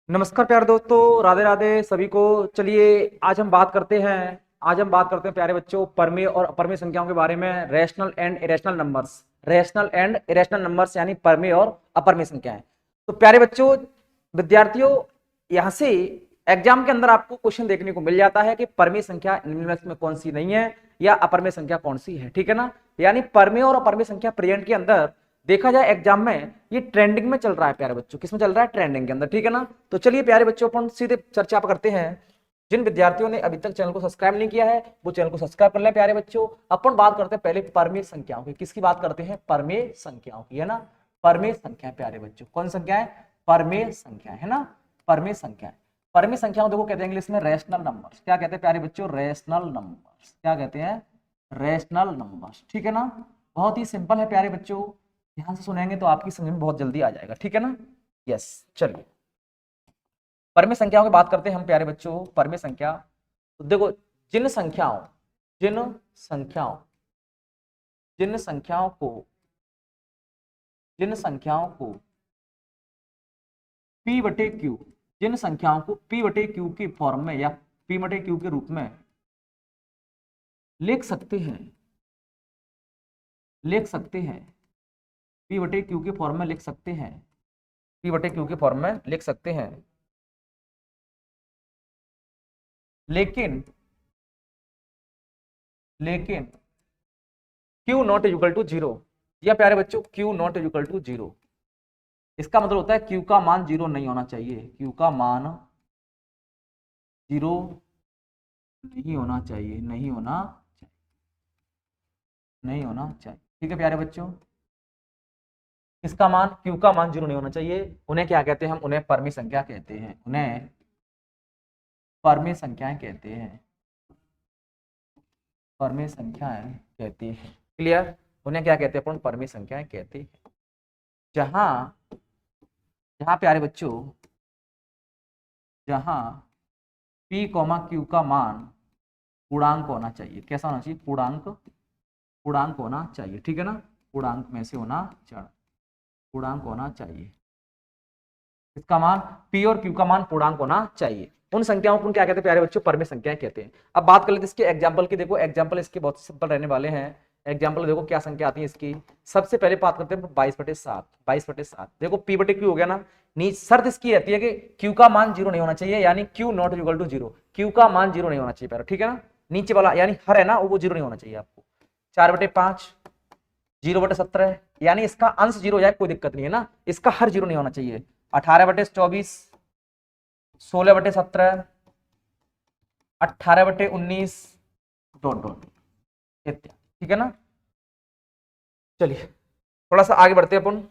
नमस्कार प्यारे दोस्तों, राधे राधे सभी को। चलिए आज हम बात करते हैं प्यारे बच्चों परमेय और अपरमेय संख्याओं के बारे में। रैशनल एंड इरेशनल नंबर्स यानी परमेय और अपरमेय संख्याएं। तो प्यारे बच्चों, विद्यार्थियों, यहां से एग्जाम के अंदर आपको क्वेश्चन देखने को मिल जाता है कि परमेय संख्या निम्नलिखित में कौन सी नहीं है या अपरमेय संख्या कौन सी है। ठीक है ना। यानी परमेय और अपरमेय संख्या प्रेजेंट के अंदर देखा जाए एग्जाम में ये ट्रेंडिंग में चल रहा है प्यारे बच्चों। किसमें चल रहा है? ट्रेंडिंग के अंदर। ठीक है ना। तो चलिए प्यारे बच्चों, अपन सीधे चर्चा पर करते हैं। जिन विद्यार्थियों ने अभी तक चैनल को सब्सक्राइब नहीं किया है वो चैनल को सब्सक्राइब कर लें प्यारे बच्चों। अपन बात करते हैं पहले परमेय संख्याओं की। किसकी बात करते हैं? परमेय संख्याओं की, है ना। परमेय संख्या प्यारे बच्चों, कौन संख्या है? परमेय संख्या, है ना। परमेय संख्या, परमेय संख्याओं देखो कहते हैं इंग्लिश में रैशनल नंबर्स। क्या कहते हैं प्यारे बच्चों? Rational numbers. क्या कहते हैं? Rational numbers. ठीक है ना। बहुत ही सिंपल है प्यारे बच्चों, ध्यान से सुनेंगे तो आपकी समझ में बहुत जल्दी आ जाएगा। ठीक है ना। यस। चलिए परमेय संख्याओं की बात करते हैं हम प्यारे बच्चों। परमेय संख्या तो देखो, जिन संख्याओं जिन संख्याओं जिन संख्याओं को जिन संख्याओं को पी बटे क्यू जिन संख्याओं को पी बटे क्यू के फॉर्म में या पी बटे क्यू के रूप में लिख सकते हैं लिख सकते हैं पी बटे क्यू के फॉर्म में लिख सकते हैं पी बटे क्यू के फॉर्म में लिख सकते हैं, लेकिन लेकिन Q not equal to zero. या प्यारे बच्चों, Q not equal to zero, इसका मतलब होता है क्यू का मान जीरो नहीं होना चाहिए। क्यू का मान जीरो नहीं होना चाहिए, नहीं होना चाहिए। ठीक है प्यारे बच्चों, इसका मान क्यू का मान जीरो नहीं होना चाहिए। उन्हें क्या कहते हैं? हम उन्हें परमी संख्या कहते हैं। उन्हें परमी संख्याएं कहते हैं। परमी संख्याएं कहती हैं। क्लियर? उन्हें क्या कहते हैं? अपन परमी संख्याएं कहते हैं। जहां जहां प्यारे बच्चों, जहां पी कॉमा क्यू का मान पूर्णांक होना चाहिए। कैसा होना चाहिए? पूर्णांक पूर्णांक होना चाहिए। ठीक है ना। पूर्णांक में से होना चाहिए, पूर्णांक होना चाहिए। इसका मान पी और क्यू का मान पूर्णांक होना चाहिए। उन संख्याओं को क्या कहते हैं प्यारे बच्चों? परमेय संख्याएं कहते हैं। अब बात कर लेते हैं इसके एग्जाम्पल की। देखो एग्जाम्पल इसके बहुत सिंपल रहने वाले हैं। एग्जाम्पल देखो क्या संख्या आती है इसकी। सबसे पहले बात करते हैं 22/7। 22/7 देखो पी बटे क्यू हो गया ना। नी शर्त इसकी रहती है कि क्यू का मान जीरो नहीं होना चाहिए, यानी Q not equal to zero. Q का मान जीरो नहीं होना चाहिए प्यारे। ठीक है ना। नीचे वाला यानी हर है ना, वो जीरो नहीं होना चाहिए आपको। 4/5 0/17, यानी इसका अंश जीरो हो जाए कोई दिक्कत नहीं है ना, इसका हर जीरो नहीं होना चाहिए। 18/24, 16/17, 18/19, डॉट डॉट इत्यादि। ठीक है ना। चलिए थोड़ा सा आगे बढ़ते हैं अपन।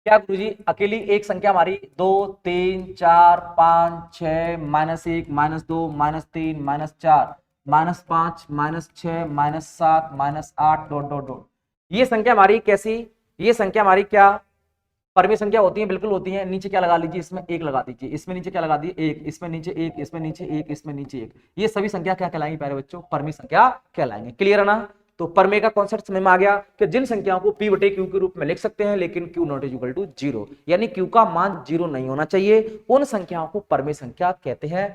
क्या गुरुजी अकेली एक संख्या हमारी 2 3 4 5 6 -1 -2 -3 -4 -5 -6 -7 -8 डॉट डॉट डॉट, ये संख्या हमारी कैसी? ये संख्या हमारी क्या परमीय संख्या होती है? बिल्कुल होती है। नीचे क्या लगा लीजिए? इसमें एक लगा दीजिए। इसमें नीचे क्या लगा दिए? एक। इसमें नीचे एक, इसमें नीचे एक, इसमें नीचे एक। ये सभी संख्या क्या कहलाएंगी प्यारे बच्चों? परमीय संख्या कहलाएंगे। क्लियर है ना। तो परमेय का कॉन्सेप्ट समझ में आ गया कि जिन संख्याओं को पी बटे क्यू के रूप में लिख सकते हैं लेकिन Q not is equal to zero, यानी क्यू का मान जीरो नहीं होना चाहिए, उन संख्याओं को परमेय संख्या कहते हैं।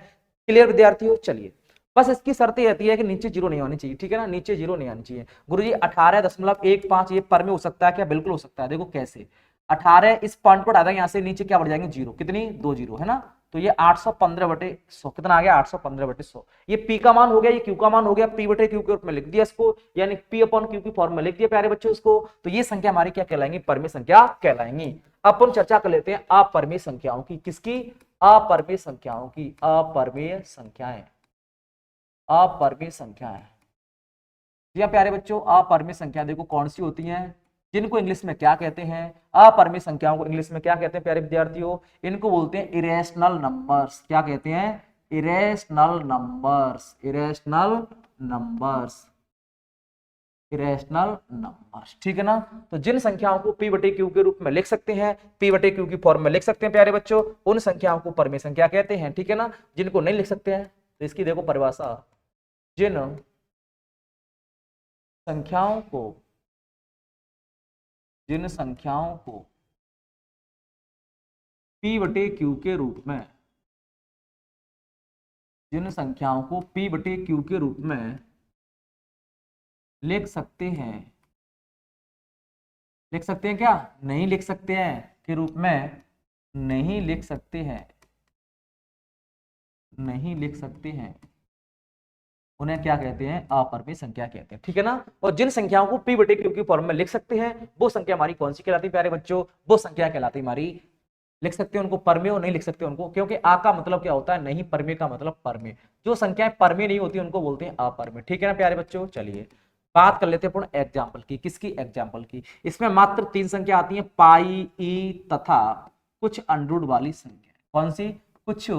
क्लियर विद्यार्थियों? चलिए बस इसकी शर्त ये रहती है कि नीचे जीरो नहीं होनी चाहिए। ठीक है ना। नीचे जीरो नहीं आनी चाहिए। गुरुजी 18.15 ये पर में हो सकता है क्या? बिल्कुल हो सकता है। देखो कैसे? 18 इस पॉइंट को हटा देंगे यहाँ से, नीचे क्या बढ़ जाएंगे? जीरो। कितनी? 2 जीरो, है ना। तो ये 815/100 कितना आ गया? 815/100। ये पी का मान हो गया, ये क्यू का मान हो गया। पी बटे क्यू के रूप में लिख दिया इसको, यानी पी अपॉन क्यू की फॉर्म में लिख दिया प्यारे बच्चों इसको। तो ये संख्या हमारी क्या कहलाएंगी? परमीय संख्या कहलाएंगी। अपन चर्चा कर लेते हैं अपरमीय संख्याओं की। किसकी? अपरमीय संख्याओं की। अपरमीय संख्याएं, अपरमीय संख्याएं। जी हाँ प्यारे बच्चों, अपरमीय संख्या देखो कौन सी होती हैं, जिनको इंग्लिश में क्या कहते हैं? अपरमीय संख्याओं को इंग्लिश में क्या कहते हैं प्यारे विद्यार्थियों? इनको बोलते हैं इरेशनल नंबर्स। क्या कहते हैं? Irrational numbers. Irrational numbers. Irrational numbers. ठीक है ना। तो जिन संख्याओं को पी बटे क्यू के रूप में लिख सकते हैं, पी बटे क्यू की फॉर्म में लिख सकते हैं प्यारे बच्चों, उन संख्याओं को परमीय संख्या कहते हैं। ठीक है ना। जिनको नहीं लिख सकते हैं तो इसकी देखो परिभाषा। जिन संख्याओं को जिन संख्याओं को P बटे Q के रूप में, जिन संख्याओं को P बटे Q के रूप में लिख सकते हैं, लिख सकते हैं क्या, नहीं लिख सकते हैं, के रूप में नहीं लिख सकते हैं, नहीं लिख सकते हैं, उन्हें क्या कहते हैं, अपरिमेय संख्या कहते हैं। ठीक है ना। और जिन संख्याओं को P बटे Q की फॉर्म में लिख सकते हैं वो संख्या हमारी कौन सी कहलाती है प्यारे बच्चों, वो संख्या कहलाती है हमारी, लिख सकते हैं उनको परमेय और नहीं लिख सकते उनको, क्योंकि आ का मतलब क्या होता है नहीं, परमेय का मतलब परमेय, जो संख्याएं परमेय नहीं होती उनको बोलते हैं अपरमेय। ठीक है ना प्यारे बच्चों। चलिए बात कर लेते हैं अपन एग्जाम्पल की, किसकी, एग्जाम्पल की। इसमें मात्र 3 संख्या आती है, पाई, ई तथा कुछ अंडरूट वाली संख्या। कौन सी, कुछ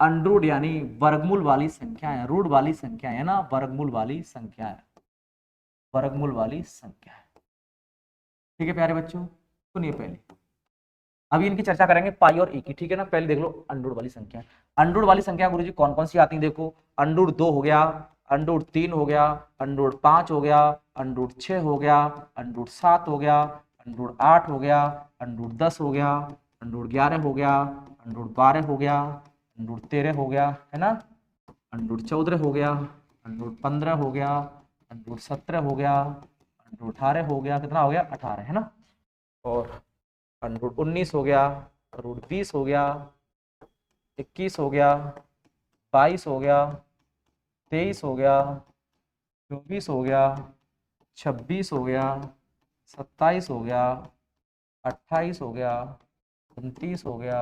अंडरूट यानी वर्गमूल वाली संख्या है, रूट वाली संख्या है ना, वर्गमूल वाली संख्या है, वर्गमूल वाली संख्या है। ठीक है प्यारे बच्चों, सुनिए पहले, अभी इनकी चर्चा करेंगे पाई और ए की। ठीक है ना। पहले देख लो अंडरूट वाली संख्या। अंडरूट वाली संख्या गुरुजी कौन कौन सी आती है, देखो, अंडरूट 2 हो गया, अंडरूट 3 हो गया, अंडरूट 5 हो गया, अंडरूट 6 हो गया, अंडरूट 7 हो गया, अंडरूट 8 हो गया, अंडरूट 10 हो गया, अंडरूट 11 हो गया, अंडरूट 12 हो गया, अंडरूट 13 हो गया, है ना, अंडरूट 14 हो गया, अंडरूट 15 हो गया, अंडरूट 17 हो गया, अंडरूट 18 हो गया, कितना हो गया, 18, है ना। और अंडरूट 19 हो गया, रूट 20 हो गया, 21 हो गया, 22 हो गया, 23 हो गया, 24 हो गया, 26 हो गया, 27 हो गया, 28 हो गया, 29 हो गया,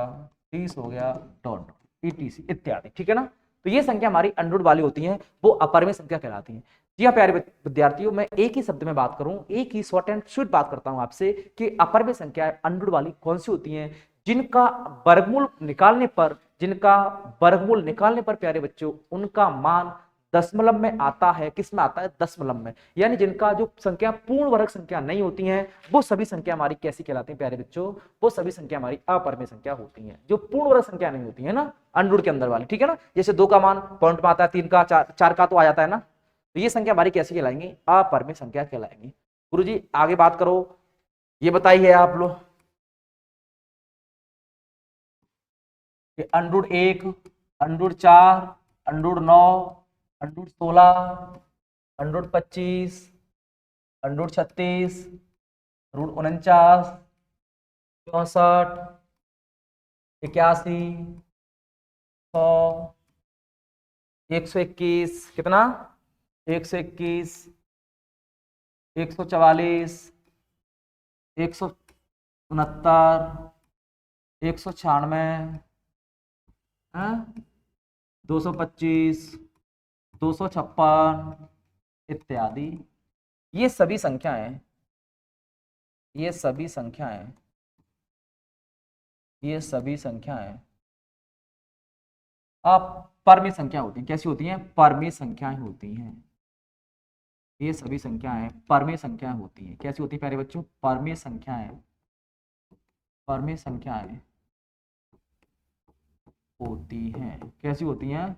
30 हो गया, डॉट ईटीसी इत्यादि। ठीक है ना। तो ये संख्या हमारी अंडरूट वाली होती है, वो अपरिमेय संख्या कहलाती है। जी हाँ प्यारे विद्यार्थियों, मैं एक ही शब्द में बात करूं, एक ही शॉर्ट एंड स्वीट बात करता हूं आपसे कि अपरिमेय संख्या अंडरूट वाली कौन सी होती हैं, जिनका वर्गमूल निकालने पर, जिनका वर्गमूल निकालने पर प्यारे बच्चों उनका मान दशमलव में आता है। किस में आता है, दशमलव में, यानी जिनका जो संख्या पूर्ण वर्ग संख्या नहीं होती है वो सभी संख्या हमारी कैसी कहलाती है प्यारे बच्चों, वो सभी संख्या हमारी अपरिमेय संख्या होती है, जो पूर्ण वर्ग संख्या नहीं होती है ना, अंडरूट के अंदर वाली। ठीक है ना। जैसे 2 का मान पॉइंट में आता है, 3 का, 4 का तो आ जाता है ना, तो ये संख्या हमारी कैसी कहलाएंगी, अपरिमेय संख्या कहलाएंगी। गुरुजी आगे बात करो, ये बताइए आप लोग कि under root 1, under root 4, under root 9, under root 16, under root 25, under root 36, root 49, 64, 81, 100, 121, कितना, 121, 144, 169, 196, 225, 256 इत्यादि। ये सभी संख्याएं, ये सभी संख्याएं, ये सभी संख्याएं आप परमेय संख्या होती हैं। कैसी होती हैं, परमेय संख्याएं होती हैं। ये सभी संख्याएं परमेय संख्याएं होती हैं। कैसी होती है प्यारे बच्चों, परमेय संख्याएं, परमेय संख्याएं होती हैं। कैसी होती हैं,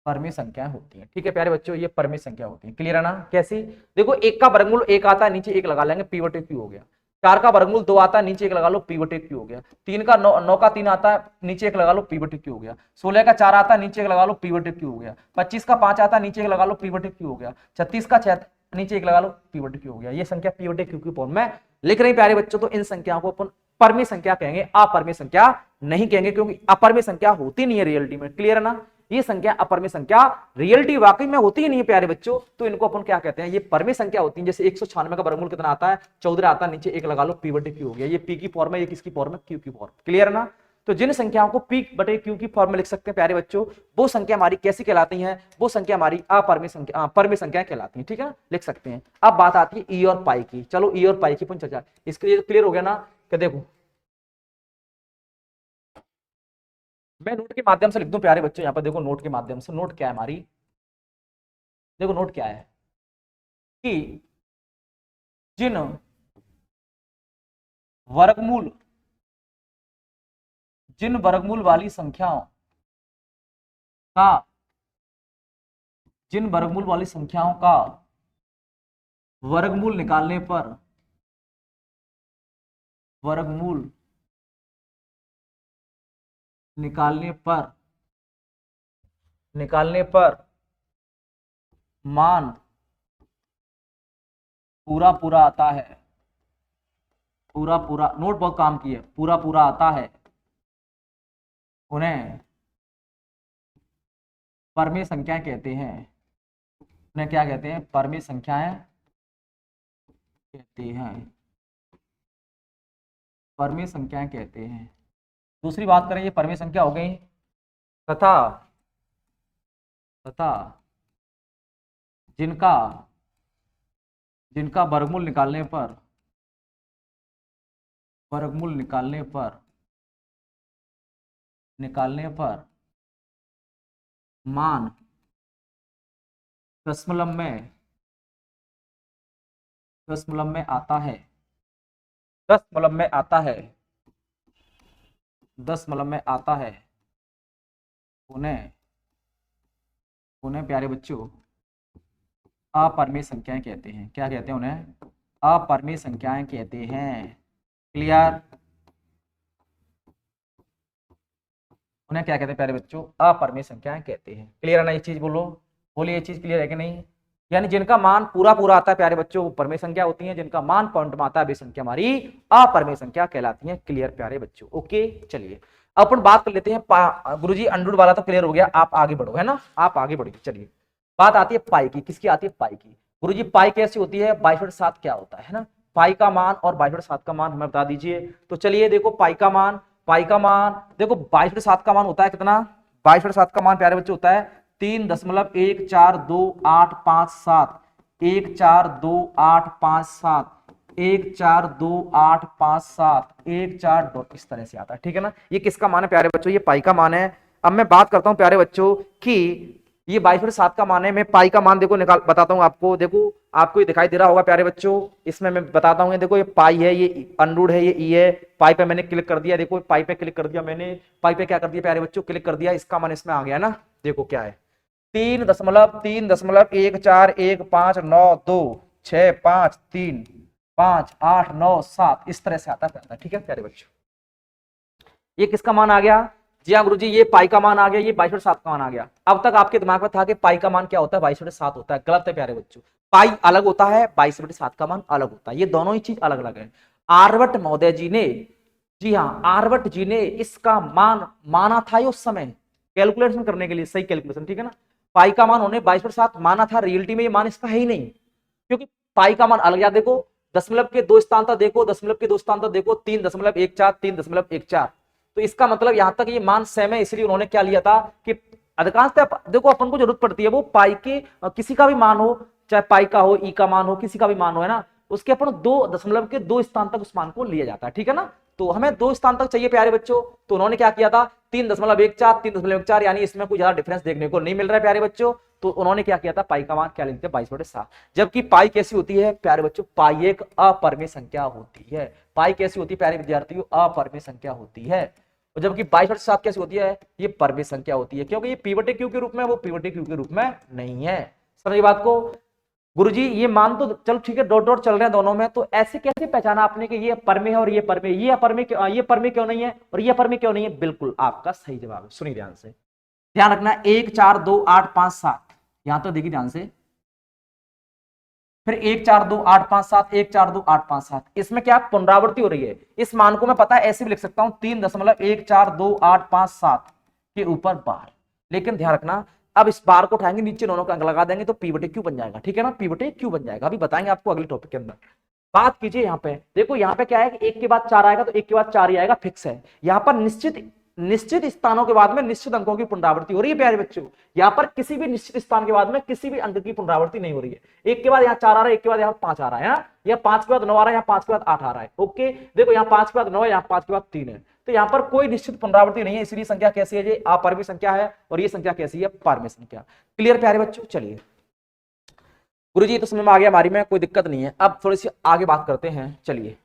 परमेय संख्याएं होती हैं। ठीक है प्यारे बच्चों, ये परमेय संख्या होती है। क्लियर है ना। कैसी, देखो 1 का वर्गमूल 1 आता है, नीचे 1 लगा लेंगे, पी बटे क्यू हो गया। 4 का वर्गमूल 2 आता है, नीचे 1 लगा लो, पी बटे क्यू हो गया। 3 का 9 का 3 आता है, नीचे 1 लगा लो, पी बटे क्यू हो गया। 16 का 4 आता है, नीचे 1 लगा लो, पी बटे क्यू हो गया। 25 का 5 आता है, नीचे 1 लगा लो, पी बटे क्यू हो गया। 36 का 6 नीचे 1 लगा लो, पी बटे क्यू हो गया। ये संख्या पी बटे क्यू की फॉर्म में लिख रही प्यारे बच्चों, तो इन संख्याओं को अपन परमेय संख्या कहेंगे, अपरमेय संख्या नहीं कहेंगे, क्योंकि अपरमेय संख्या होती नहीं है रियलिटी में। क्लियर है ना। ये संख्या अपरमेय संख्या रियलिटी वाकई में होती ही नहीं है प्यारे बच्चों, तो इनको अपन क्या कहते हैं, ये परमेय संख्या होती है। जैसे 196 का वर्गमूल कितना आता है, 14 आता है, नीचे 1 लगा लो, पी बटे क्यू हो गया। ये पी की फॉर्म है, ये किसकी फॉर्म है, क्यू की फॉर्म। क्लियर है ना। तो जिन संख्याओं को पी बटे क्यू की फॉर्म में लिख सकते हैं प्यारे बच्चों, वो संख्या हमारी कैसी कहलाती है, वो संख्या हमारी अपरमेय संख्या, परमेय संख्या कहलाती है। ठीक है ना, लिख सकते हैं। अब बात आती है ई और पाई की। चलो ई और पाई की अपन चर्चा, इसके लिए क्लियर हो गया ना, कि देखो मैं नोट के माध्यम से लिख दूं प्यारे बच्चों, यहां पर देखो नोट के माध्यम से, नोट क्या है हमारी, देखो नोट क्या है कि जिन वर्गमूल, जिन वर्गमूल वाली संख्याओं का, जिन वर्गमूल वाली संख्याओं का वर्गमूल निकालने पर, वर्गमूल निकालने पर मान पूरा पूरा आता है, पूरा पूरा, नोट बहुत काम की है, पूरा पूरा आता है, उन्हें परमीय संख्याएं कहते हैं। उन्हें क्या कहते हैं? परमीय संख्याएं कहते हैं, परमीय संख्याएं कहते हैं। दूसरी बात करें, ये परमीय संख्या हो गई। तथा तथा जिनका जिनका वर्गमूल निकालने पर मान दशमलव में आता है, दशमलव में आता है, उन्हें प्यारे बच्चों अपरमीय संख्याएं कहते हैं। क्या कहते हैं? उन्हें अपरमीय संख्याएं कहते हैं। क्लियर? उन्हें क्या कहते हैं प्यारे बच्चों? अपरमीय संख्याएं कहते हैं। क्लियर है ना? ये चीज बोलिए, ये चीज क्लियर है कि नहीं? यानी जिनका मान पूरा पूरा आता है प्यारे बच्चों, वो परमीय संख्या होती है, जिनका मान पॉइंट में आता है वे संख्या हमारी अपरमीय संख्या कहलाती है। क्लियर प्यारे बच्चों? ओके, चलिए अब अपन बात कर लेते हैं। गुरुजी अंडरूट वाला तो क्लियर हो गया, आप आगे बढ़ो, है ना, आप आगे बढ़िए। चलिए बात आती है पाई की। किसकी आती है? पाई की। गुरुजी पाई कैसी होती है? 22/7 क्या होता है ना? पाई का मान और 22/7 का मान हमें बता दीजिए। तो चलिए देखो, पाई का मान देखो 22/7 का मान होता है कितना? 22/7 का मान प्यारे बच्चे होता है 3.1428557, 1428557, 1428557, 14 इस तरह से आता है। ठीक है ना? ये किसका मान है प्यारे बच्चों? ये पाई का मान है। अब मैं बात करता हूं प्यारे बच्चों कि ये 22/7 का मान है। मैं पाई का मान देखो निकाल बताता हूं आपको। देखो आपको ये दिखाई दे रहा होगा प्यारे बच्चों, इसमें मैं बताता हूं। देखो ये पाई है, ये अंडरूट है, ये ई है। पाई पे मैंने क्लिक कर दिया। देखो पाई पे क्लिक कर दिया मैंने, पाई पे क्या कर दिया प्यारे बच्चों? क्लिक कर दिया। इसका मान इसमें आ गया ना? देखो क्या है, 3.141459265535897 इस तरह से आता है। ठीक है प्यारे बच्चों? ये किसका मान आ गया? जी हाँ गुरुजी, ये पाई का मान आ गया, ये 22/7 का मान आ गया। अब तक आपके दिमाग में था कि पाई का मान क्या होता है? 22/7 होता है। गलत है प्यारे बच्चों। पाई अलग होता है, 22/7 का मान अलग होता है। ये दोनों ही चीज अलग अलग है। आर्यभट्ट महोदय जी ने, जी हाँ आर्यभट्ट जी ने इसका मान माना था उस समय कैलकुलेशन करने के लिए, सही कैलकुलेशन। ठीक है ना? पाई का मान उन्होंने 22/7 माना था। रियलिटी में ये मान इसका है ही नहीं, क्योंकि पाई का मान अलग। या देखो दशमलव के दो स्थान तक देखो, दशमलव के दो स्थान तक देखो, 3.14, 3.14। तो इसका मतलब यहां तक ये मान सेम है। इसलिए उन्होंने क्या लिया था कि अधिकांशतः देखो अपन को जरूरत पड़ती है वो पाई के किसी का भी मान हो, चाहे पाई का हो, ई का मान हो, किसी का भी मान हो, है ना, उसके अपन दो दशमलव के दो स्थान तक उस मान को लिया जाता है। ठीक है ना? तो हमें दो स्थान तक चाहिए प्यारे बच्चों। तो उन्होंने क्या किया था? 3.14, 3.14, यानी इसमें कोई ज्यादा डिफरेंस देखने को नहीं मिल रहा है प्यारे बच्चों। तो उन्होंने क्या किया था? पाई का मान क्या लिखते हैं? 22/7। जबकि पाई कैसी होती है प्यारे बच्चों? पाई एक अपरमेय संख्या होती है। पाई कैसी होती है प्यारे विद्यार्थियों? अपरमेय संख्या होती है। और जबकि 22/7 कैसी होती है? ये परमेय संख्या होती है, क्योंकि ये पी/क्यू के रूप में, वो पी/क्यू के रूप में नहीं है। समझिए बात को? गुरुजी ये मान तो चलो ठीक है, डॉट डॉट चल रहे हैं दोनों में, तो ऐसे कैसे पहचाना आपने कि ये परमेय है और ये परमेय, ये अपरमेय, ये परमेय क्यों नहीं है और ये परमेय क्यों नहीं है? बिल्कुल आपका सही जवाब है। सुनिए ध्यान से, ध्यान रखना। 1 4 2 8 5 7, यहां तो देखिए ध्यान से। फिर 1 4 2 8 5 7, 1 4 2 8 5 7, इसमें क्या पुनरावृत्ति हो रही है। इस मान को मैं पता है ऐसे भी लिख सकता हूं 3.142 8 5 7 के ऊपर बार। लेकिन ध्यान रखना, अब इस बार को उठाएंगे, नीचे दोनों का अंक लगा देंगे तो p/q बन जाएगा। ठीक है ना? p/q बन जाएगा। अभी बताएंगे आपको अगले टॉपिक के अंदर। बात कीजिए यहाँ पे, देखो यहाँ पे क्या है कि एक के बाद 4 आएगा तो एक के बाद 4 ही आएगा, फिक्स है। यहाँ पर निश्चित स्थानों के बाद में निश्चित अंकों की पुनरावृत्ति हो रही है प्यारे बच्चों। यहाँ पर किसी भी निश्चित स्थान के बाद में किसी भी अंक की पुनरावृत्ति नहीं हो रही है। एक के बाद यहाँ 4 आ रहा है, एक के बाद यहाँ 5 आ रहा है, या 5 के बाद 9 आ रहा है, यहाँ 5 के बाद 8 आ रहा है। ओके, देखो यहाँ 5 के बाद 9 है, यहाँ 5 के बाद 3 है। तो यहाँ पर कोई निश्चित पुनरावृत्ति नहीं है, इसलिए संख्या कैसी है? ये अपरमेय संख्या है। और ये संख्या कैसी है? परमेय संख्या। क्लियर प्यारे बच्चों? चलिए गुरुजी तो समझ में आ गया हमारी में, कोई दिक्कत नहीं है। अब थोड़ी सी आगे बात करते हैं। चलिए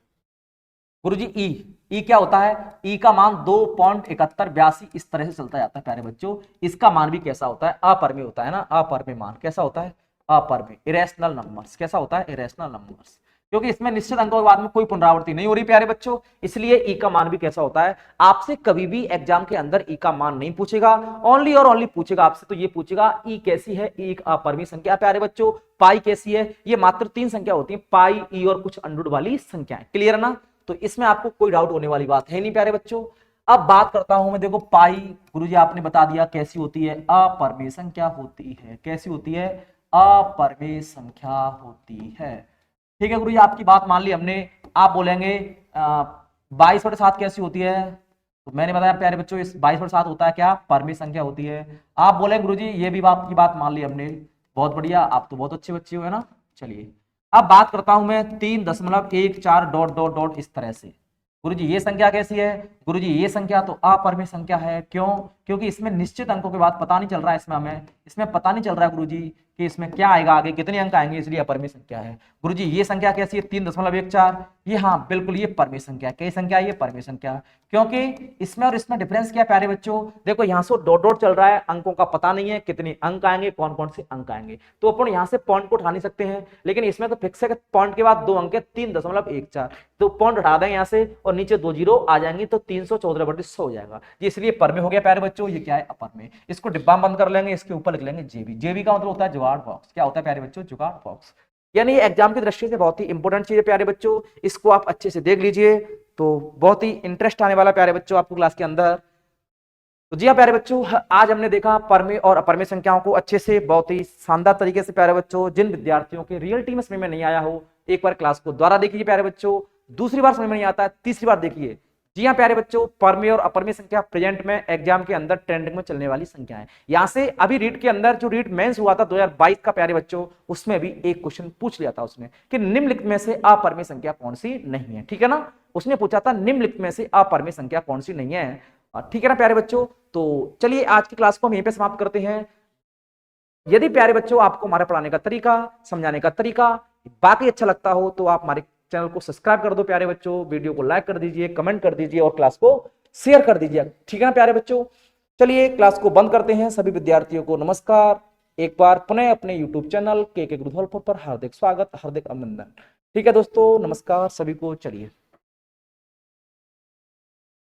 गुरुजी ई क्या होता है? ई का मान 2.7182 इस तरह से चलता जाता है प्यारे बच्चों। इसका मान भी कैसा होता है? अपरमेय होता है ना? अपरमेय मान कैसा होता है? अपरमेय, इरेशनल नंबर्स। कैसा होता है? Irrational numbers. क्योंकि इसमें निश्चित अंकों के बाद में कोई पुनरावृत्ति नहीं हो रही प्यारे बच्चों, इसलिए ई का मान भी कैसा होता है, आपसे कभी भी एग्जाम के अंदर ई का मान नहीं पूछेगा, ओनली और ओनली पूछेगा आपसे तो ये पूछेगा ई कैसी है, ई एक अपरिमेय संख्या प्यारे बच्चों, पाई कैसी है, ये मात्र 3 संख्या होती है, पाई, ई और कुछ अंडर वाली संख्याएं, क्लियर है ना। तो इसमें आपको कोई डाउट होने वाली बात है नहीं प्यारे बच्चों। अब बात करता हूं मैं, देखो पाई गुरुजी आपने बता दिया कैसी होती है, अपरिमेय संख्या होती है, कैसी होती है, अपरिमेय संख्या होती है। ठीक है गुरु जी, आपकी बात मान ली हमने। आप बोलेंगे 22/7 कैसी होती है, तो मैंने बताया प्यारे बच्चों इस 22/7 होता है क्या, परमेय संख्या होती है। आप बोले गुरु जी ये भी आपकी बात मान ली हमने, बहुत बढ़िया, आप तो बहुत अच्छे बच्चे हो, है ना। चलिए अब बात करता हूं मैं 3.14 डॉट डॉट डॉट इस तरह से। गुरुजी ये संख्या कैसी है, गुरुजी ये संख्या तो अपरिमेय संख्या है, क्यों, क्योंकि इसमें निश्चित अंकों के बाद पता नहीं चल रहा है, इसमें हमें इसमें पता नहीं चल रहा है गुरुजी कि इसमें क्या आएगा, आगे कितने अंक आएंगे, इसलिए अपरिमेय संख्या है। गुरुजी ये संख्या कैसी है 3.14, ये हाँ बिल्कुल ये परमेय संख्या है, कई संख्या ये परमेय संख्या, क्योंकि इसमें और इसमें डिफरेंस क्या है प्यारे बच्चों, देखो यहाँ से डॉट डॉट चल रहा है, अंकों का पता नहीं है कितने अंक आएंगे, कौन कौन से अंक आएंगे, तो अपन यहाँ से पॉइंट को उठा नहीं सकते हैं, लेकिन इसमें तो फिक्स है पॉइंट के बाद 2 अंक है 3.14, तो पॉइंट हटा दें यहाँ से और नीचे 2 जीरो आ जाएंगे तो 314/100 हो जाएगा, इसलिए परमेय हो गया प्यारे बच्चों, ये क्या है अपरमेय। इसको डिब्बा में बंद कर लेंगे, इसके ऊपर लिख लेंगे जेबी, जेबी का मतलब होता है जुगाड़ बॉक्स, क्या होता है प्यारे बच्चों, जुगाड़ बॉक्स। यानी ये एग्जाम की दृष्टि से बहुत ही इंपॉर्टेंट चीज है प्यारे बच्चों, इसको आप अच्छे से देख लीजिए, तो बहुत ही इंटरेस्ट आने वाला प्यारे बच्चों आपको क्लास के अंदर। तो जी हाँ प्यारे बच्चों, आज हमने देखा परमेय और अपरमेय संख्याओं को अच्छे से, बहुत ही शानदार तरीके से प्यारे बच्चों। जिन विद्यार्थियों के रियलिटी में समझ में नहीं आया हो, एक बार क्लास को दोबारा देखिए प्यारे बच्चों, दूसरी बार समझ में नहीं आता है तीसरी बार देखिए। जी हाँ प्यारे बच्चों, परमेय और अपरमेय संख्या प्रेजेंट में एग्जाम के अंदर ट्रेंडिंग में चलने वाली संख्या है। यहां से अभी रीट के अंदर जो रीट मेंस हुआ था 2022 का प्यारे बच्चों, उसमें भी एक क्वेश्चन पूछ लिया था उसने कि निम्नलिखित में से अपरमेय संख्या कौन सी नहीं है, ठीक है ना, उसने पूछा था निम्नलिखित में से अपरमेय संख्या कौन सी नहीं है, ठीक है ना प्यारे बच्चों। तो चलिए आज की क्लास को हम यहीं पे समाप्त करते हैं। यदि प्यारे बच्चों आपको हमारे पढ़ाने का तरीका, समझाने का तरीका बाकी अच्छा लगता हो तो आप हमारे चैनल को सब्सक्राइब कर दो प्यारे बच्चों, वीडियो को लाइक कर दीजिए, कमेंट कर दीजिए और क्लास को शेयर कर दीजिए, ठीक है ना प्यारे बच्चों। चलिए क्लास को बंद करते हैं, सभी विद्यार्थियों को नमस्कार, एक बार पुनः अपने यूट्यूब चैनल के गुरुधवलपुर पर हार्दिक स्वागत, हार्दिक अभिनंदन। ठीक है दोस्तों, नमस्कार सभी को, चलिए।